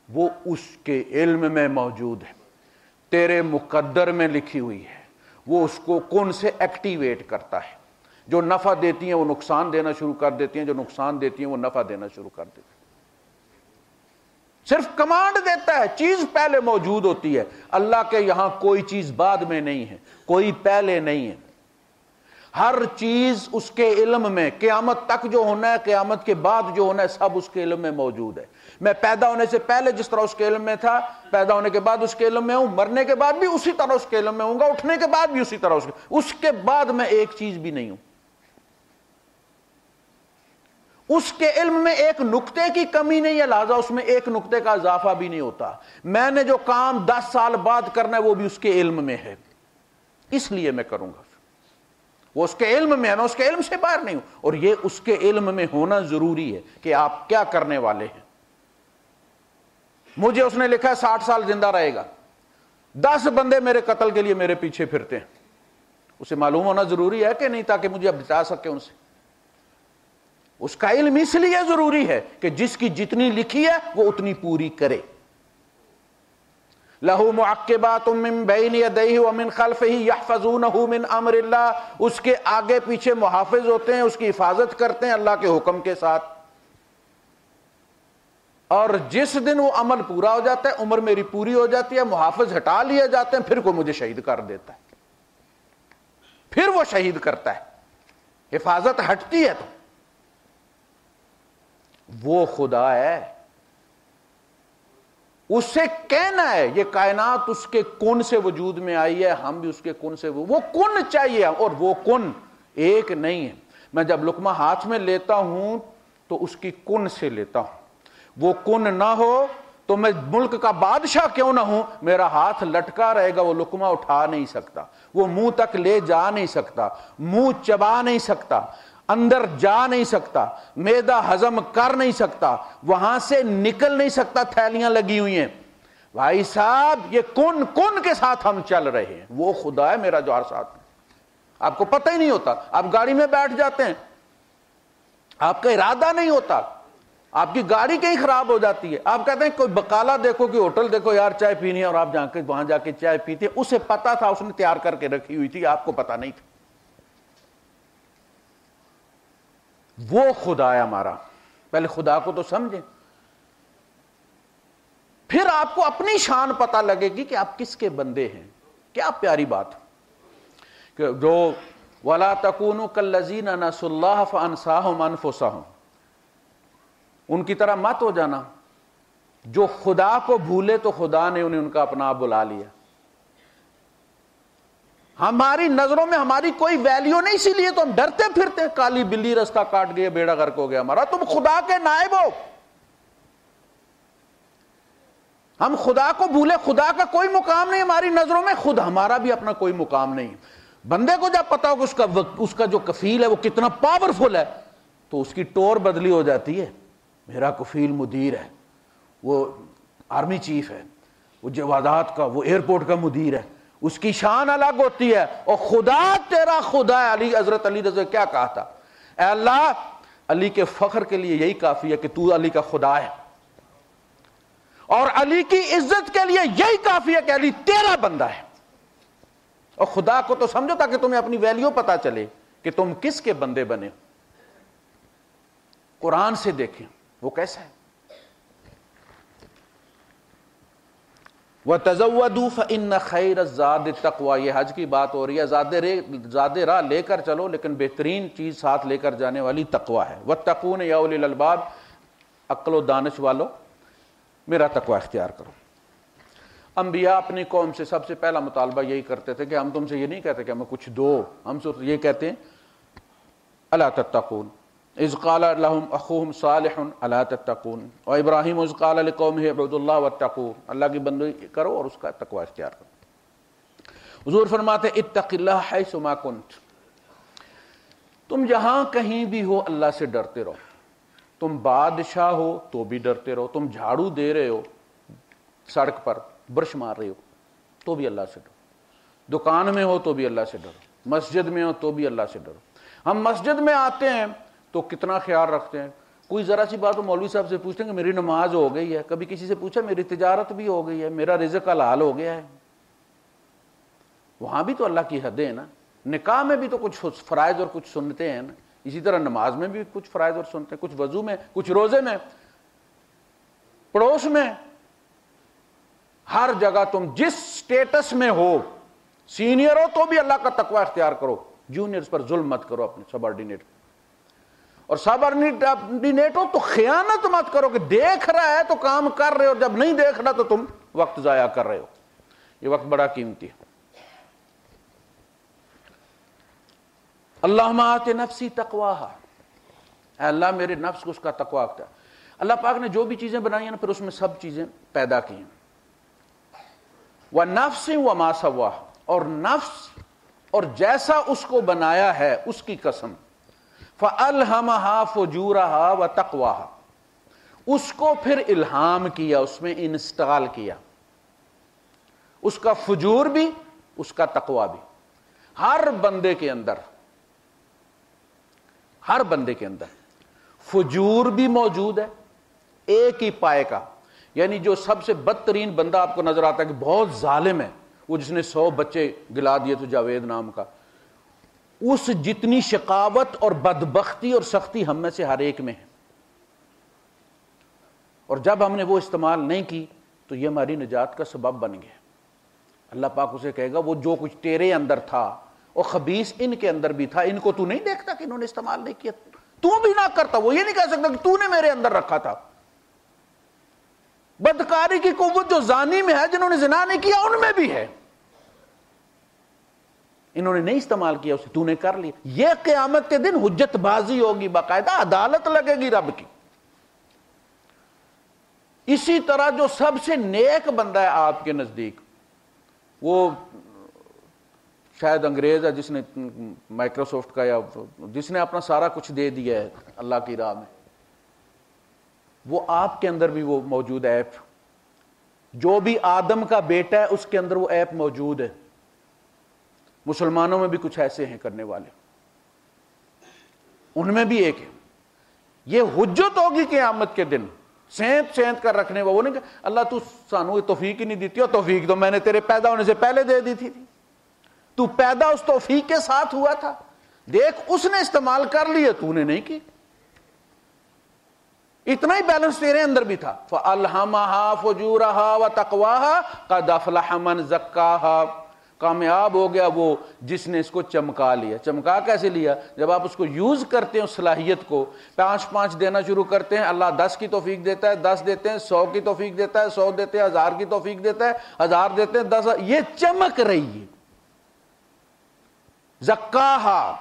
وہ اس کے علم میں موجود ہے, تیرے مقدر میں لکھی ہوئی ہے. وہ اس کو کون سے ایکٹیویٹ کرتا ہے. جو نفع دیتی ہیں وہ نقصان دینا شروع کر دیتی ہیں, جو نقصان دیتی ہیں وہ نفع دینا شروع کر دیتی ہیں. صرف کمانڈ دیتا ہے, چیز پہلے موجود ہوتی ہے. اللہ کے یہاں کوئی چیز بعد میں نہیں ہے, کوئی پہلے نہیں ہے. ہر چیز اس کے علم میں, قیامت تک جو ہونا ہے, قیامت کے بعد جو ہونا ہے, سب اس کے علم میں موجود ہے. میں پیدا ہونے سے پہلے جس طرح اس کے علم میں تھا, پیدا ہونے کے بعد اس کے علم میں ہوں, مرنے کے بعد بھی اسی طرح اس کے علم میں ہوں گا, اٹھنے کے بعد بھی اسی طرح اس کے بعد میں ایک چیز بھی نہیں ہوں. اس کے علم میں ایک نقطے کی کمی نہیں ہے, لہذا اس میں ایک نقطے کا اضافہ بھی نہیں ہوتا. میں نے جو کام 10 سال بعد کرنا ہے وہ بھی اس کے علم میں ہے, اس لیے میں کروں گا. وہ اس کے علم میں ہے, میں اس کے علم سے باہر نہیں ہوں. اور یہ اس کے علم میں ہونا ضروری ہے کہ آپ کیا کرنے والے ہیں. مجھے اس نے لکھا ہے 60 سال زندہ رہے گا, 10 بندے میرے قتل کے لیے میرے پیچھے پھرتے ہیں, اسے معلوم ہونا ضروری ہے کہ نہیں, تاکہ مجھے اب بچا سکے ان سے. اس کا علم اس لیے ضروری ہے کہ جس کی جتنی لکھی ہے وہ اتنی پوری کرے. لہو معقبات من بین یدیہ ومن خلفہ یحفظونہ من امر اللہ, اس کے آگے پیچھے محافظ ہوتے ہیں, اس کی حفاظت کرتے ہیں اللہ کے حکم کے ساتھ. اور جس دن وہ عمل پورا ہو جاتا ہے, عمر میری پوری ہو جاتی ہے, محافظ ہٹا لیے جاتے ہیں, پھر کوئی مجھے شہید کر دیتا ہے, پھر وہ شہید کرتا ہے, حفاظت ہٹتی ہے. تو وہ خدا ہے, اس سے کہنا ہے یہ کائنات اس کے کن سے وجود میں آئی ہے, ہم بھی اس کے کن سے, وہ کن چاہیے, اور وہ کن ایک نہیں ہے. میں جب لقمہ ہاتھ میں لیتا ہوں تو اس کی کن سے لیتا ہوں. وہ کن نہ ہو تو میں ملک کا بادشاہ کیوں نہ ہوں, میرا ہاتھ لٹکا رہے گا, وہ لقمہ اٹھا نہیں سکتا, وہ منہ تک لے جا نہیں سکتا, منہ چبا نہیں سکتا, اندر جا نہیں سکتا, معدہ ہضم کر نہیں سکتا, وہاں سے نکل نہیں سکتا, تھیلیاں لگی ہوئی ہیں. بھائی صاحب یہ کن کے ساتھ ہم چل رہے ہیں. وہ خدا ہے میرا جو ہر ساتھ, آپ کو پتہ ہی نہیں ہوتا. آپ گاڑی میں بیٹھ جاتے ہیں, آپ کا ارادہ نہیں ہوتا, آپ کی گاڑی کہیں خراب ہو جاتی ہے, آپ کہتے ہیں کوئی بقالہ دیکھو, کوئی ہوٹل دیکھو, یار چائے پینی ہے, اور آپ وہاں جا کے چائے پیتے ہیں. اسے پتا تھا, اس نے تیار کر کے رکھی ہوئی تھی, آپ کو پتا نہیں تھا. وہ خدا ہے ہمارا. پہلے خدا کو تو سمجھیں, پھر آپ کو اپنی شان پتہ لگے گی کہ آپ کس کے بندے ہیں. کیا پیاری بات کہ جو وَلَا تَكُونُوا كَالَّذِينَ نَسُوا اللَّهَ فَأَنسَاهُمْ أَنفُسَهُمْ, ان کی طرح مت ہو جانا جو خدا کو بھولے تو خدا نے انہیں ان کا اپنا بلا لیا. ہماری نظروں میں ہماری کوئی ویلیو نہیں, اسی لیے تو ہم ڈرتے پھرتے ہیں. کالی بلی رستہ کاٹ گئی, بیڑا غرق ہو گیا ہمارا. تم خدا کے نائب ہو. ہم خدا کو بھولے, خدا کا کوئی مقام نہیں ہماری نظروں میں, خود ہمارا بھی اپنا کوئی مقام نہیں. بندے کو جب پتا ہو کہ اس کا جو کفیل ہے وہ کتنا پاورفل ہے, تو اس کی ٹور بدلی ہو جاتی ہے. میرا کفیل مدیر ہے, وہ آرمی چیف ہے, وہ جوادات کا, وہ ایئرپورٹ کا مدیر ہے, اس کی شان الگ ہوتی ہے. اور خدا تیرا خدا ہے. علی حضرت علی رضی کیا کہا تھا, اے اللہ علی کے فخر کے لیے یہی کافی ہے کہ تو علی کا خدا ہے, اور علی کی عزت کے لیے یہی کافی ہے کہ علی تیرا بندہ ہے. اور خدا کو تو سمجھو تاکہ تمہیں اپنی ویلیو پتا چلے کہ تم کس کے بندے بنے. قرآن سے دیکھیں وہ کیسا ہے. وَتَزَوَّدُوا فَإِنَّ خَيْرَ الزَّادِ التَّقْوَىٰ, یہ حج کی بات ہو رہی ہے. زیادہ راہ لے کر چلو, لیکن بہترین چیز ساتھ لے کر جانے والی تقویٰ ہے. وَاتَّقُونَ يَا أُولِي الْأَلْبَابِ, عقل و دانش والو میرا تقویٰ اختیار کرو. انبیاء اپنی قوم سے سب سے پہلا مطالبہ یہی کرتے تھے کہ ہم تم سے یہ نہیں کہتے کہ ہمیں کچھ دو, ہم سے یہ کہتے ہیں الا تتقون. اذ قال لهم اخوهم صالح الا تتقون, اور ابراہیم اذ قال لقومه اعبدوا الله واتقوا, اللہ کی بندگی کرو اور اس کا تقوی اختیار کرو. حضور فرماتے اتق اللہ حیث ما کنت, تم جہاں کہیں بھی ہو اللہ سے ڈرتے رہو. تم بادشاہ ہو تو بھی ڈرتے رہو, تم جھاڑو دے رہے ہو سڑک پر, برش مار رہے ہو تو بھی اللہ سے ڈرو, دکان میں ہو تو بھی اللہ سے ڈرو, مسجد میں ہو تو بھی اللہ سے ڈرو. ہم مسجد میں آتے ہیں تو کتنا خیال رکھتے ہیں, کوئی ذرا سی بات ہو مولوی صاحب سے پوچھتے ہیں کہ میری نماز ہو گئی ہے, کبھی کسی سے پوچھا میری تجارت بھی ہو گئی ہے, میرا رزق حلال ہو گیا ہے. وہاں بھی تو اللہ کی حدیں ہیں نا. نکاح میں بھی تو کچھ فرائض اور کچھ سنتے ہیں نا, اسی طرح نماز میں بھی کچھ فرائض اور سنتے ہیں, کچھ وضو میں, کچھ روزے میں, پڑوس میں, ہر جگہ تم جس سٹیٹس میں ہو, سینئر ہو تو بھی اللہ کا تقوی اختیار کرو, جونیئرز پر ظلم مت کرو اپنے سبارڈینیٹ, اور سبارڈینیٹ ہو تو خیانت مت کرو کہ دیکھ رہا ہے تو کام کر رہے ہو, جب نہیں دیکھ رہا تو تم وقت ضائع کر رہے ہو. یہ وقت بڑا قیمتی ہے. اللہم آت نفسی تقواہا, اے اللہ میرے نفس کو اس کا تقوی اختیار. اللہ پاک نے جو بھی چیزیں بنائی ہیں نا, پھر اس میں سب چیزیں پیدا کی ہیں. وَنَفْسٍ وَمَا سَوَّاهَا, اور نفس اور جیسا اس کو بنایا ہے اس کی قسم. فَأَلْهَمَهَا فُجُورَهَا وَتَقْوَاهَا, اس کو پھر الہام کیا, اس میں انسٹال کیا, اس کا فجور بھی اس کا تقوی بھی. ہر بندے کے اندر فجور بھی موجود ہے ایک ہی پائے کا، یعنی جو سب سے بدترین بندہ آپ کو نظر آتا ہے کہ بہت ظالم ہے، وہ جس نے 100 بچے گلا دیے تو جاوید نام کا، اس جتنی شقاوت اور بدبختی اور سختی ہم میں سے ہر ایک میں ہے، اور جب ہم نے وہ استعمال نہیں کی تو یہ ہماری نجات کا سبب بن گیا۔ اللہ پاک اسے کہے گا وہ جو کچھ تیرے اندر تھا اور خبیث ان کے اندر بھی تھا، ان کو تو نہیں دیکھتا کہ انہوں نے استعمال نہیں کیا، تو بھی نہ کرتا، وہ یہ نہیں کہہ سکتا کہ تو نے میرے اندر رکھا تھا۔ بدکاری کی قوت جو زانی میں ہے، جنہوں نے زنا نہیں کیا ان میں بھی ہے، انہوں نے نہیں استعمال کیا اسے، تو نے کر لیا۔ یہ قیامت کے دن حجت بازی ہوگی، باقاعدہ عدالت لگے گی رب کی۔ اسی طرح جو سب سے نیک بندہ ہے آپ کے نزدیک، وہ شاید انگریز ہے جس نے مائکروسافٹ کا، یا جس نے اپنا سارا کچھ دے دیا ہے اللہ کی راہ میں، وہ آپ کے اندر بھی وہ موجود ہے ایپ۔ جو بھی آدم کا بیٹا ہے اس کے اندر وہ ایپ موجود ہے۔ مسلمانوں میں بھی کچھ ایسے ہیں کرنے والے، ان میں بھی ایک ہے۔ یہ حجت ہوگی قیامت کے دن، سینت سینت کر رکھنے وہ نہیں کہ اللہ تو سانو توفیق ہی نہیں دیتی، اور توفیق تو میں نے تیرے پیدا ہونے سے پہلے دے دی تھی، تو پیدا اس توفیق کے ساتھ ہوا تھا، دیکھ اس نے استعمال کر لیا، تو نے نہیں کی۔ اتنا ہی بیلنس تیرے اندر بھی تھا۔ فَأَلْهَمَهَا فُجُورَهَا وَتَقْوَاهَا قَدْ أَفْلَحَ مَنْ زَكَّاهَا، کامیاب ہو گیا وہ جس نے اس کو چمکا لیا۔ چمکا کیسے لیا؟ جب آپ اس کو یوز کرتے ہیں، اس صلاحیت کو 5 دینا شروع کرتے ہیں، اللہ 10 کی توفیق دیتا ہے، 10 دیتے ہیں، 100 کی توفیق دیتا ہے، 100 دیتے ہیں، 1000 کی توفیق دیتا ہے، 1000 دیتے ہیں، 10، یہ چمک رہی ہے۔ زکاہا،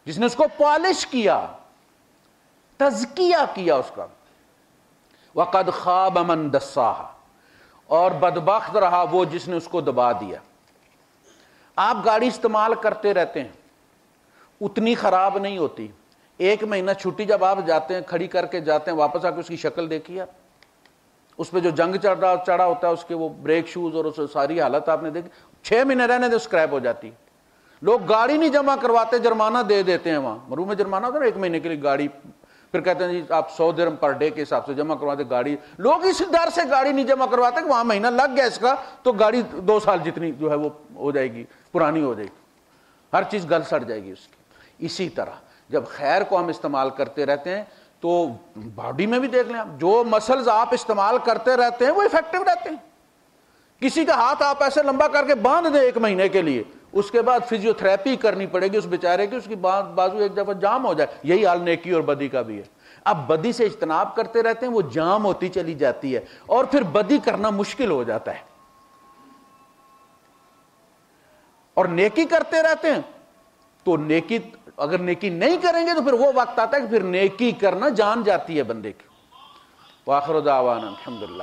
جس نے اس کو پالش کیا، تزکیہ کیا اس کا۔ وقد خاب من دساہا، اور بدبخت رہا وہ جس نے اس کو دبا دیا۔ آپ گاڑی استعمال کرتے رہتے ہیں، اتنی خراب نہیں ہوتی، 1 مہینہ چھٹی جب آپ جاتے ہیں، کھڑی کر کے جاتے ہیں، واپس آ کے اس کی شکل دیکھیے آپ، اس پہ جو جنگ چڑھا ہوتا ہے، اس کے وہ بریک شوز اور اس ساری حالت آپ نے دیکھی، 6 مہینے رہنے دے اسکریپ ہو جاتی۔ لوگ گاڑی نہیں جمع کرواتے، جرمانہ دے دیتے ہیں، وہاں مرو میں جرمانہ ہوتا ہے 1 مہینے کے لیے گاڑی، پھر کہتے ہیں جی آپ 100 درہم پر ڈے کے حساب سے جمع کرواتے گاڑی۔ لوگ اس ڈر سے گاڑی نہیں جمع کرواتے کہ وہاں مہینہ لگ گیا اس کا تو گاڑی 2 سال جتنی جو ہے وہ ہو جائے گی، پرانی ہو جائے گی، ہر چیز گل سڑ جائے گی اس کی۔ اسی طرح جب خیر کو ہم استعمال کرتے رہتے ہیں تو باڈی میں بھی دیکھ لیں آپ، جو مسلز آپ استعمال کرتے رہتے ہیں وہ افیکٹو رہتے ہیں۔ کسی کا ہاتھ آپ ایسے لمبا کر کے باندھ دیں 1 مہینے کے لیے، اس کے بعد فزیو تھراپی کرنی پڑے گی اس بیچارے کی، اس کی بازو ایک دفعہ جام ہو جائے۔ یہی حال نیکی اور بدی کا بھی ہے۔ اب بدی سے اجتناب کرتے رہتے ہیں، وہ جام ہوتی چلی جاتی ہے، اور پھر بدی کرنا مشکل ہو جاتا ہے۔ اور نیکی کرتے رہتے ہیں تو نیکی، اگر نیکی نہیں کریں گے تو پھر وہ وقت آتا ہے کہ پھر نیکی کرنا جان جاتی ہے بندے کی۔ وآخر دعوانا الحمدللہ۔